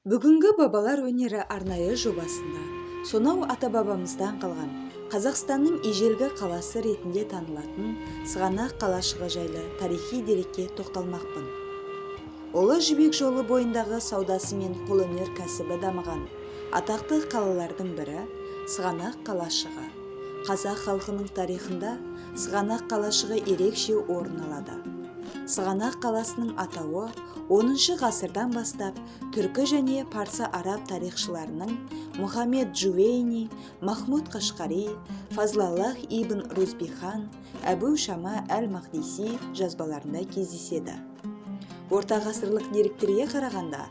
Бүгінгі бабалар өнері арнайы жобасында сонау ата-бабамыздан қалған Қазақстанның ежелгі қаласы ретінде танылатын Сығанақ қалашығы жайлы тарихи дерекке тоқталмақпын. Ұлы Жібек жолы бойындағы саудасы мен қолөнер кәсібі дамыған атақты қалалардың бірі Сығанақ қалашығы. Қазақ халқының тарихында Сығанақ қалашығы ерекше орын алады. Сығанақ қаласының атауы 10 ғасырдан бастап түркі және парсы-араб тарихшыларының Мұхаммед Джувейни, Махмуд Қашқари, Фазлаллах ибн Рузбихан, Әбу Шама әл-Мақдиси жазбаларында кездеседі. Орта ғасырлық деректерге қарағанда,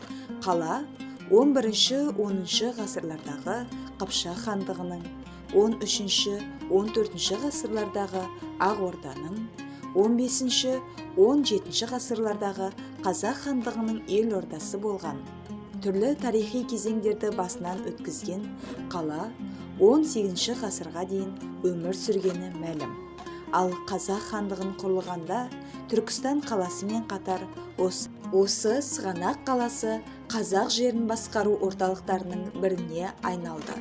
қала 11-10 ғасырлардағы Қыпшақ хандығының, 13-14 ғасырлардағы Ақ Орданың, 15-17 ғасырлардағы Қазақ хандығының елордасы болған. Түрлі тарихи кезеңдерді басынан өткізген қала 18 ғасырға дейін өмір сүргені мәлім. Ал Қазақ хандығын құрылғанда Түркістан қаласымен қатар осы Сығанақ қаласы Қазақ жерін басқару орталықтарының біріне айналды.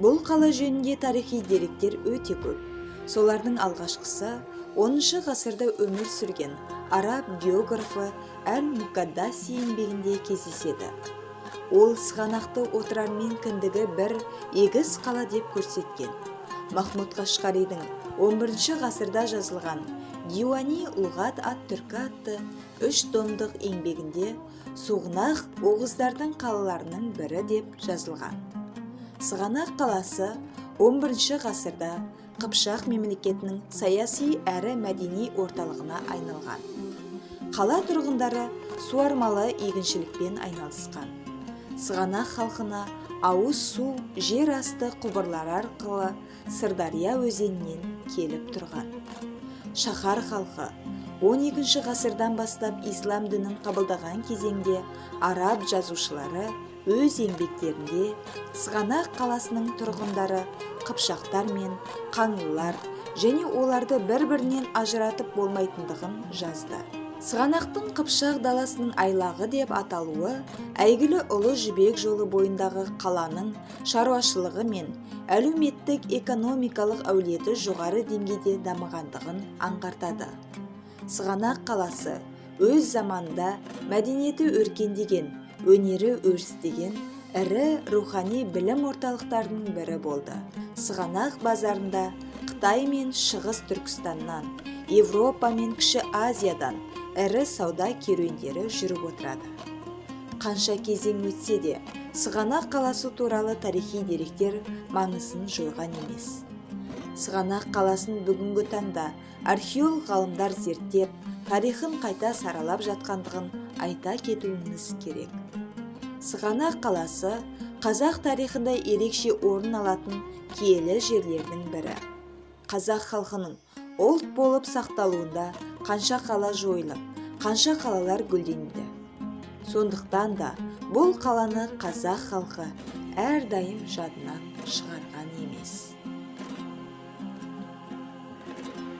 Бұл қала жөнінде тарихи деректер өте көп. Солардың алғашқысы 10 ғасырда өмір сүрген араб географы әл-Мукаддаси еңбегінде кездеседі. Ол Сығанақты отырармен кіндігі бір егіз қала деп көрсеткен. Махмуд Қашқаридің 11 ғасырда жазылған Диуани Лұғат ат-Түркі атты 3 томдық еңбегінде Сығанақ оғыздардың қалаларының бірі деп жазылған. Сығанақ қаласы 11 ғасырда Қыпшақ мемлекетінің саяси әрі мәдени орталығына айналған. Қала тұрғындары суармалы егіншілікпен айналысқан. Сығанақ халқына ауыз су жер асты құбырлары арқылы Сырдария өзенінен келіп тұрған. Шаһар халқы 12 ғасырдан бастап ислам дінін қабылдаған кезеңде араб жазушылары өз еңбектерінде Сығанақ қаласының тұрғындары қыпшақтар мен қаңлылар және оларды бір-бірінен ажыратып болмайтындығын жазды. Сығанақтың Қыпшақ даласының айлағы деп аталуы әйгілі Ұлы Жібек жолы бойындағы қаланың шаруашылығы мен әлеуметтік экономикалық әулеті жоғары деңгейде дамығандығын аңғартады. Сығанақ қаласы өз заманында мәдениеті өркендеген, өнері өрістеген ірі рухани білім орталықтарының бірі болды. Сығанақ базарында Қытай мен Шығыс Түркістаннан, Европа мен Кіші Азиядан ірі сауда керуендері жүріп отырады. Қанша кезең өтсе де, Сығанақ қаласы туралы тарихи деректер маңызын жойған емес. Сығанақ қаласын бүгінгі таңда археолог ғалымдар зерттеп, тарихын қайта саралап жатқандығын айта кетуіміз керек. Сығанақ қаласы қазақ тарихында ерекше орын алатын киелі жерлердің бірі. Қазақ халқының ұлт болып сақталуында қанша қала жойылып, қанша қалалар гүлденді. Сондықтан да бұл қаланы қазақ халқы әрдайым жадынан шығарған емес.